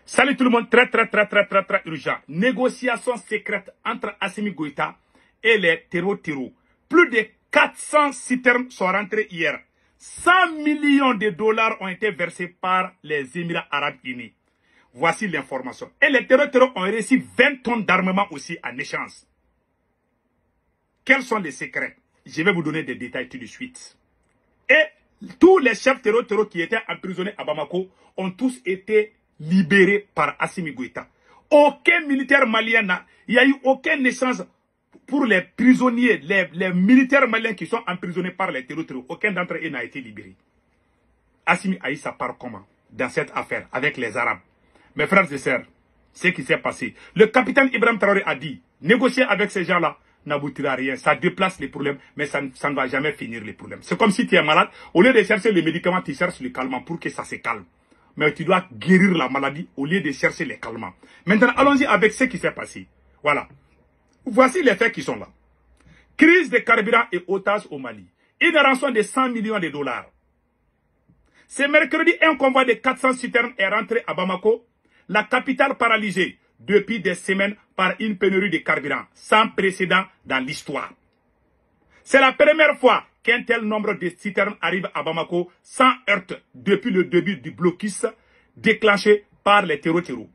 Salut tout le monde, très urgent. Négociation secrète entre Assimi Goïta et les terreaux. Plus de 400 citernes sont rentrées hier. 100 millions de dollars ont été versés par les Émirats Arabes Unis. Voici l'information. Et les terreaux ont reçu 20 tonnes d'armement aussi en échange. Quels sont les secrets? Je vais vous donner des détails tout de suite. Et tous les chefs terreaux qui étaient emprisonnés à Bamako ont tous été libérés par Assimi Goïta. Aucun militaire malien il n'y a eu aucun échange pour les prisonniers, les militaires maliens qui sont emprisonnés par les terreaux. Aucun d'entre eux n'a été libéré. Assimi a eu sa part comment dans cette affaire avec les Arabes? Mes frères et sœurs, ce qui s'est passé. Le capitaine Ibrahim Traoré a dit, négocier avec ces gens-là n'aboutira à rien. Ça déplace les problèmes, mais ça ne va jamais finir les problèmes. C'est comme si tu es malade, au lieu de chercher le médicament, tu cherches le calmant pour que ça se calme. Mais tu dois guérir la maladie au lieu de chercher les calmants. Maintenant, allons-y avec ce qui s'est passé. Voilà. Voici les faits qui sont là. Crise de carburant et otages au Mali. Une rançon de 100 millions de dollars. Ce mercredi, un convoi de 400 citernes est rentré à Bamako, la capitale paralysée depuis des semaines par une pénurie de carburant sans précédent dans l'histoire. C'est la première fois qu'un tel nombre de citernes arrive à Bamako sans heurte depuis le début du blocus déclenché par les terreaux.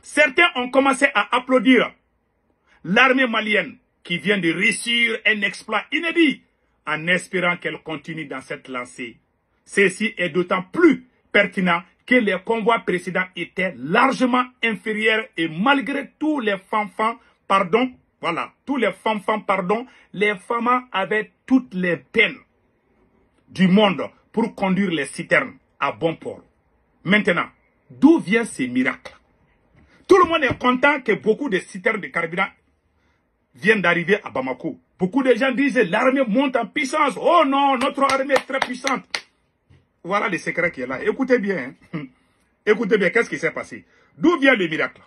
Certains ont commencé à applaudir l'armée malienne qui vient de réussir un exploit inédit en espérant qu'elle continue dans cette lancée. Ceci est d'autant plus pertinent que les convois précédents étaient largement inférieurs et malgré tous les fanfans, les femmes avaient toutes les peines du monde pour conduire les citernes à bon port. Maintenant, d'où vient ce miracle? Tout le monde est content que beaucoup de citernes de carburant viennent d'arriver à Bamako. Beaucoup de gens disent l'armée monte en puissance. Oh non, notre armée est très puissante. Voilà le secret qui est là. Écoutez bien. Écoutez bien, qu'est-ce qui s'est passé? D'où vient le miracle?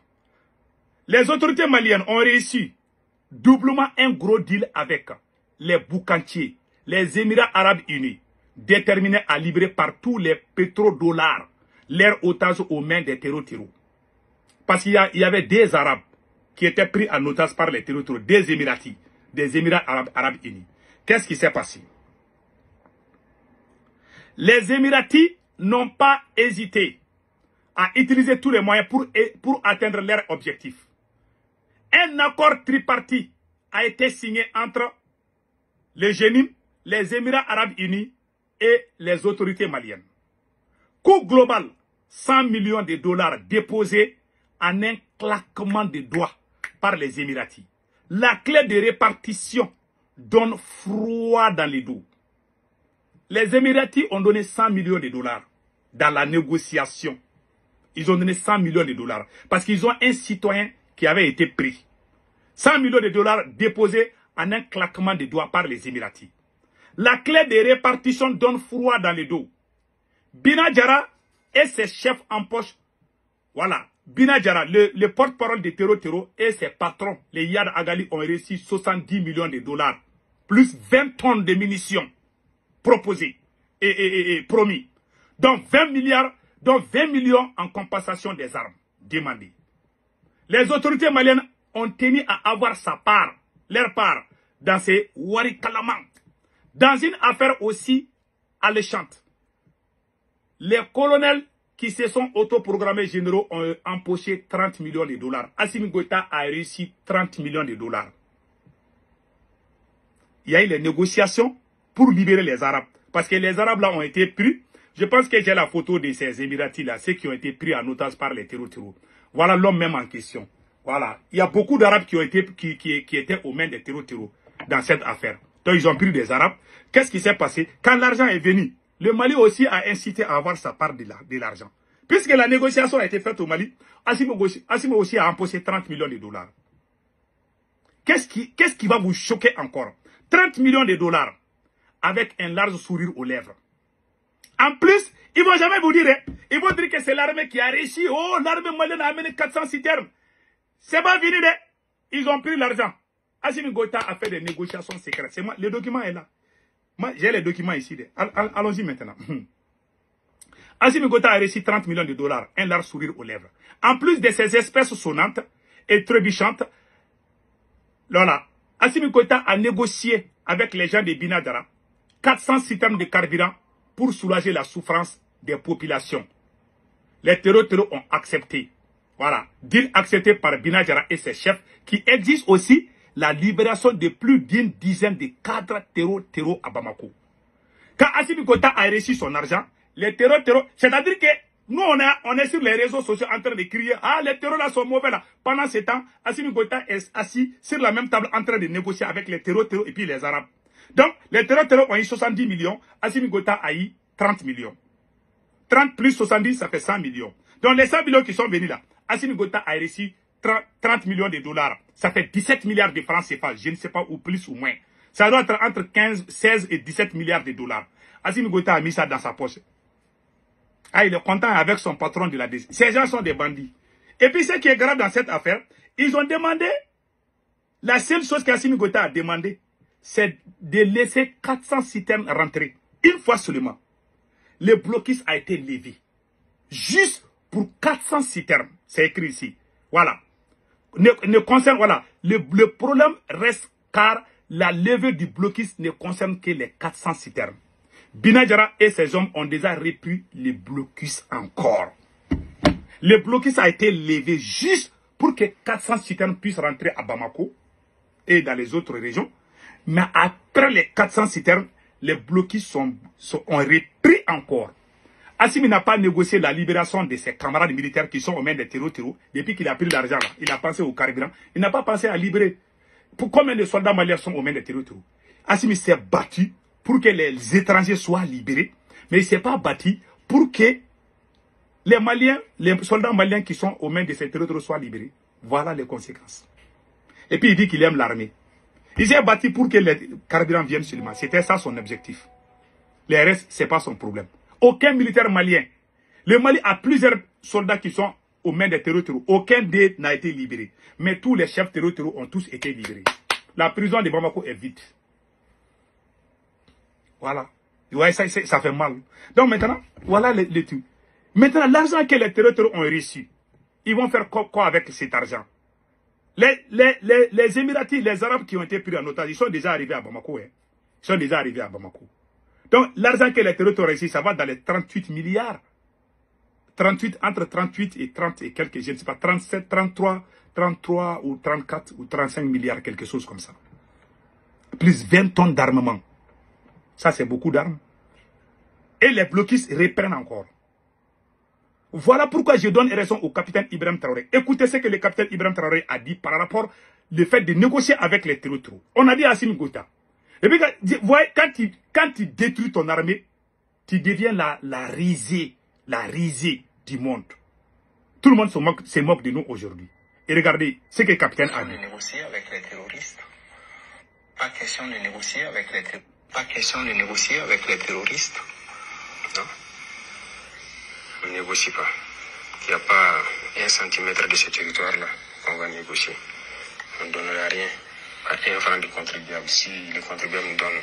Les autorités maliennes ont réussi doublement un gros deal avec les boucantiers, les Émirats Arabes Unis, déterminés à libérer par tous les pétrodollars leurs otages aux mains des terreaux. Parce qu'il y avait des Arabes qui étaient pris en otage par les terreaux, des Émiratis, des Émirats Arabes Unis. Qu'est-ce qui s'est passé? Les Émiratis n'ont pas hésité à utiliser tous les moyens pour atteindre leur objectif. Un accord tripartite a été signé entre le GENIM, les Émirats Arabes Unis et les autorités maliennes. Coût global, 100 millions de dollars déposés en un claquement de doigts par les Émiratis. La clé de répartition donne froid dans les dos. Les Émiratis ont donné 100 millions de dollars dans la négociation. Ils ont donné 100 millions de dollars parce qu'ils ont un citoyen qui avait été pris. 100 millions de dollars déposés en un claquement de doigts par les Émiratis. La clé de répartition donne froid dans les dos. Bina Diarra et ses chefs en poche. Voilà. Bina Diarra, le porte-parole des terreaux et ses patrons, les Yad Agali, ont reçu 70 millions de dollars. Plus 20 tonnes de munitions proposées et promis. Donc 20 millions en compensation des armes demandées. Les autorités maliennes ont tenu à avoir leur part dans ces warikalamans. Dans une affaire aussi alléchante, les colonels qui se sont autoprogrammés généraux ont empoché 30 millions de dollars. Assimi Goïta a réussi 30 millions de dollars. Il y a eu les négociations pour libérer les Arabes. Parce que les Arabes là ont été pris. Je pense que j'ai la photo de ces Émiratis là, ceux qui ont été pris en otage par les terreaux. Voilà l'homme même en question. Voilà. Il y a beaucoup d'Arabes qui étaient aux mains des terreaux dans cette affaire. Donc ils ont pris des Arabes. Qu'est-ce qui s'est passé? Quand l'argent est venu, le Mali aussi a incité à avoir sa part de l'argent. Puisque la négociation a été faite au Mali, Assimi aussi a empoché 30 millions de dollars. Qu'est-ce qui va vous choquer encore? 30 millions de dollars avec un large sourire aux lèvres. En plus, ils ne vont jamais vous dire, ils vont dire que c'est l'armée qui a réussi. Oh, l'armée malienne a amené 400 citernes. C'est pas fini, ils ont pris l'argent. Assimi Goïta a fait des négociations secrètes. Moi, le document est là. Moi, j'ai les documents ici. Allons-y maintenant. Assimi Goïta a reçu 30 millions de dollars, un large sourire aux lèvres. En plus de ces espèces sonnantes et trébuchantes, voilà, Assimi Goïta a négocié avec les gens de Binadjara 400 citernes de carburant pour soulager la souffrance des populations. Les terreaux ont accepté. Voilà, deal accepté par Binadjara et ses chefs qui exigent aussi la libération de plus d'une dizaine de cadres terreaux à Bamako. Quand Assimi Goïta a reçu son argent, les terreaux, c'est-à-dire que nous, on est sur les réseaux sociaux en train de crier « Ah, les terreaux là sont mauvais là ». Pendant ce temps, Assimi Goïta est assis sur la même table en train de négocier avec les terreaux et puis les Arabes. Donc, les terreaux ont eu 70 millions, Assimi Goïta a eu 30 millions. 30 plus 70, ça fait 100 millions. Donc, les 100 millions qui sont venus là, Assimi Goïta a reçu 30 millions de dollars. Ça fait 17 milliards de francs CFA, je ne sais pas, ou plus ou moins. Ça doit être entre 15, 16 et 17 milliards de dollars. Assimi Goïta a mis ça dans sa poche. Ah, il est content avec son patron de la DC. Ces gens sont des bandits. Et puis, ce qui est grave dans cette affaire, ils ont demandé, la seule chose qu'Assimi Goïta a demandé, c'est de laisser 400 citernes rentrer. Une fois seulement. Le blocus a été levé. Juste pour 400 citernes. C'est écrit ici. Voilà. Voilà. Le problème reste car la levée du blocus ne concerne que les 400 citernes. Binadjara et ses hommes ont déjà repris le blocus encore. Le blocus a été levé juste pour que 400 citernes puissent rentrer à Bamako et dans les autres régions. Mais après les 400 citernes, les blocus ont repris encore. Assimi n'a pas négocié la libération de ses camarades militaires qui sont aux mains des terreaux. Depuis qu'il a pris l'argent là, il a pensé au carburant. Il n'a pas pensé à libérer. Pour combien de soldats maliens sont aux mains des terreaux? Assimi s'est battu pour que les étrangers soient libérés, mais il ne s'est pas battu pour que les soldats maliens qui sont aux mains de ces terreaux soient libérés. Voilà les conséquences. Et puis il dit qu'il aime l'armée. Il s'est battu pour que les carburants viennent seulement. C'était ça son objectif. Les restes, ce n'est pas son problème. Aucun militaire malien. Le Mali a plusieurs soldats qui sont aux mains des terreaux. Aucun d'eux n'a été libéré. Mais tous les chefs terreaux ont tous été libérés. La prison de Bamako est vide. Voilà. Ouais, ça fait mal. Donc maintenant, voilà le tout. Maintenant, l'argent que les terreaux ont reçu, ils vont faire quoi avec cet argent? Les Émiratis, les Arabes qui ont été pris en otage, ils sont déjà arrivés à Bamako. Hein. Ils sont déjà arrivés à Bamako. Donc, l'argent que les terreaux ont reçu, ça va dans les 38 milliards. 38, entre 38 et 30 et quelques, je ne sais pas, 37, 33 ou 34 ou 35 milliards, quelque chose comme ça. Plus 20 tonnes d'armement. Ça, c'est beaucoup d'armes. Et les blocus reprennent encore. Voilà pourquoi je donne raison au capitaine Ibrahim Traoré. Écoutez ce que le capitaine Ibrahim Traoré a dit par rapport au fait de négocier avec les terreaux. On a dit à Assimi Goïta. Et puis, quand tu détruis ton armée, tu deviens la risée du monde. Tout le monde se moque de nous aujourd'hui. Et regardez ce que le capitaine a dit. Négocier avec les terroristes. Pas question de négocier avec les terroristes. Pas question de négocier avec les terroristes. Non. On ne négocie pas. Il n'y a pas 1 centimètre de ce territoire-là qu'on va négocier. On ne donnera rien. Pas 1 franc de contribuable. Si le contribuable nous donne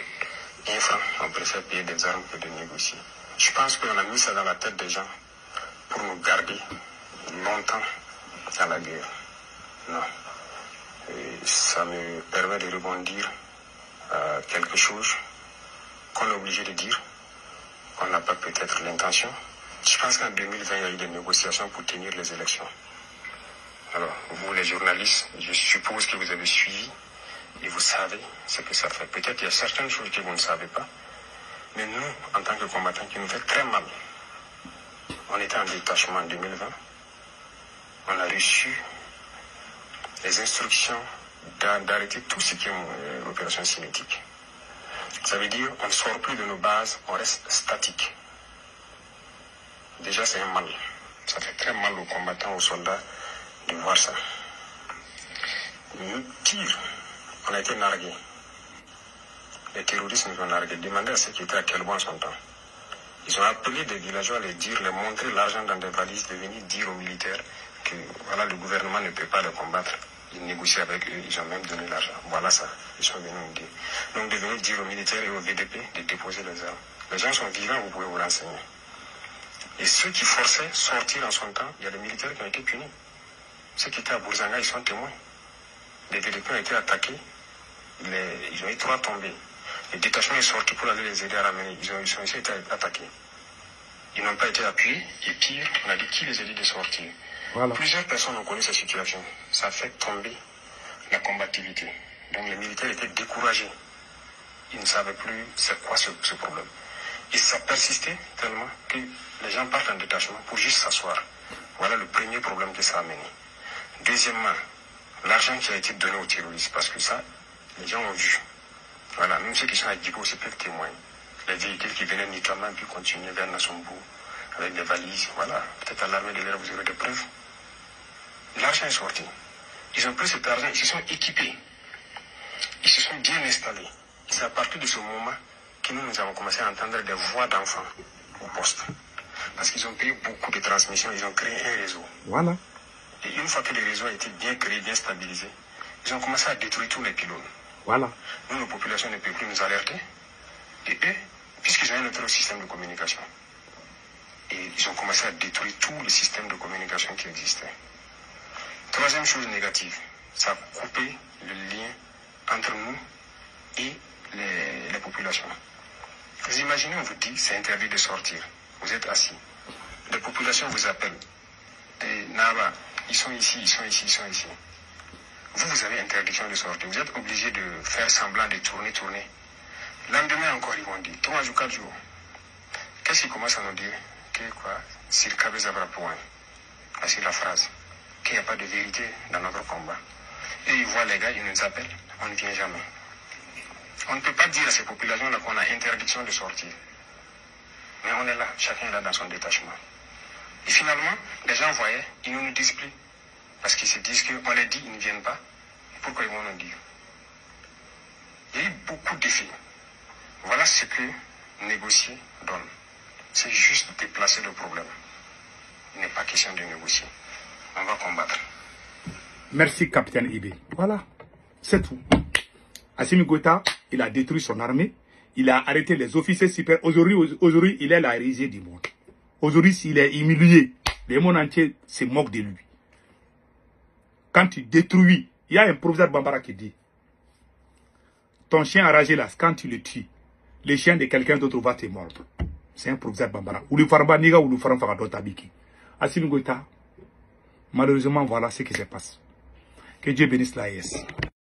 1 franc, on préfère payer des armes que de négocier. Je pense qu'on a mis ça dans la tête des gens pour nous garder longtemps à la guerre. Non. Et ça me permet de rebondir à quelque chose qu'on est obligé de dire. On n'a pas peut-être l'intention. Je pense qu'en 2020, il y a eu des négociations pour tenir les élections. Alors, vous les journalistes, je suppose que vous avez suivi et vous savez ce que ça fait. Peut-être qu'il y a certaines choses que vous ne savez pas. Mais nous, en tant que combattants, qui nous fait très mal. On était en détachement en 2020. On a reçu les instructions d'arrêter tout ce qui est l'opération cinétique. Ça veut dire qu'on ne sort plus de nos bases, on reste statique. Déjà, c'est un mal. Ça fait très mal aux combattants, aux soldats de voir ça. Nous tirons. On a été nargués. Les terroristes nous ont nargués. Demandez à ceux qui étaient à quel point son temps. Ils ont appelé des villageois à les montrer l'argent dans des valises, de venir dire aux militaires que voilà, le gouvernement ne peut pas les combattre. Ils négocient avec eux, ils ont même donné l'argent. Voilà ça, ils sont venus nous dire. Donc de venir dire aux militaires et aux VDP de déposer les armes. Les gens sont vivants, vous pouvez vous renseigner. Et ceux qui forçaient sortir en son temps, il y a des militaires qui ont été punis. Ceux qui étaient à Bourzanga, ils sont témoins. Des véhicules ont été attaqués, ils ont eu 3 tombés. Les détachements sont sortis pour aller les aider à ramener. Ils ont aussi été attaqués. Ils n'ont pas été appuyés. Et pire, on a dit qui les a dit de sortir. Voilà. Plusieurs personnes ont connu cette situation. Ça fait tomber la combativité. Donc les militaires étaient découragés. Ils ne savaient plus c'est quoi ce problème. Et ça persistait tellement que les gens partent en détachement pour juste s'asseoir. Voilà le premier problème que ça a mené. Deuxièmement, l'argent qui a été donné aux terroristes, parce que ça, les gens ont vu. Voilà, même ceux qui sont à Djibo aussi peuvent témoigner. Les véhicules qui venaient notamment puis continuer vers Nassombo avec des valises, voilà. Peut-être à l'armée de l'air, vous aurez des preuves. L'argent est sorti. Ils ont pris cet argent, ils se sont équipés. Ils se sont bien installés. C'est à partir de ce moment que nous avons commencé à entendre des voix d'enfants au poste. Parce qu'ils ont payé beaucoup de transmissions, ils ont créé un réseau. Voilà. Et une fois que le réseau a été bien créé, bien stabilisé, ils ont commencé à détruire tous les pylônes. Voilà. Nous, nos populations ne peuvent plus nous alerter. Et eux, puisqu'ils ont un autre système de communication, et ils ont commencé à détruire tous les systèmes de communication qui existaient. Troisième chose négative, ça a coupé le lien entre nous et les populations. Vous imaginez, on vous dit, c'est interdit de sortir. Vous êtes assis. Les populations vous appellent. Et Naba, ils sont ici, ils sont ici, ils sont ici. Vous avez interdiction de sortir. Vous êtes obligé de faire semblant de tourner. Lendemain encore, ils vont dire, 3 jours, 4 jours. Qu'est-ce qu'ils commencent à nous dire? Que quoi? C'est le cabeza point. C'est la phrase. Qu'il n'y a pas de vérité dans notre combat. Et ils voient les gars, ils nous appellent, on ne vient jamais. On ne peut pas dire à ces populations-là qu'on a interdiction de sortir. Mais on est là, chacun est là dans son détachement. Et finalement, les gens voyaient, ils ne nous disent plus. Parce qu'ils se disent qu'on les dit, ils ne viennent pas. Pourquoi ils vont nous dire? Il y a eu beaucoup d'effets. Voilà ce que négocier donne. C'est juste déplacer le problème. Il n'est pas question de négocier. On va combattre. Merci, capitaine Ibé. Voilà, c'est tout. Assimi Goïta, il a détruit son armée. Il a arrêté les officiers super. Aujourd'hui, il est la risée du monde. Aujourd'hui, s'il est humilié, le monde entier se moque de lui. Quand tu détruis, il y a un professeur Bambara qui dit, ton chien enragé là, quand tu le tues, le chien de quelqu'un d'autre va te mordre. C'est un professeur Bambara. Ou le farba niga ou le farba tabiki. Assimi Goïta, malheureusement, voilà ce qui se passe. Que Dieu bénisse la yes.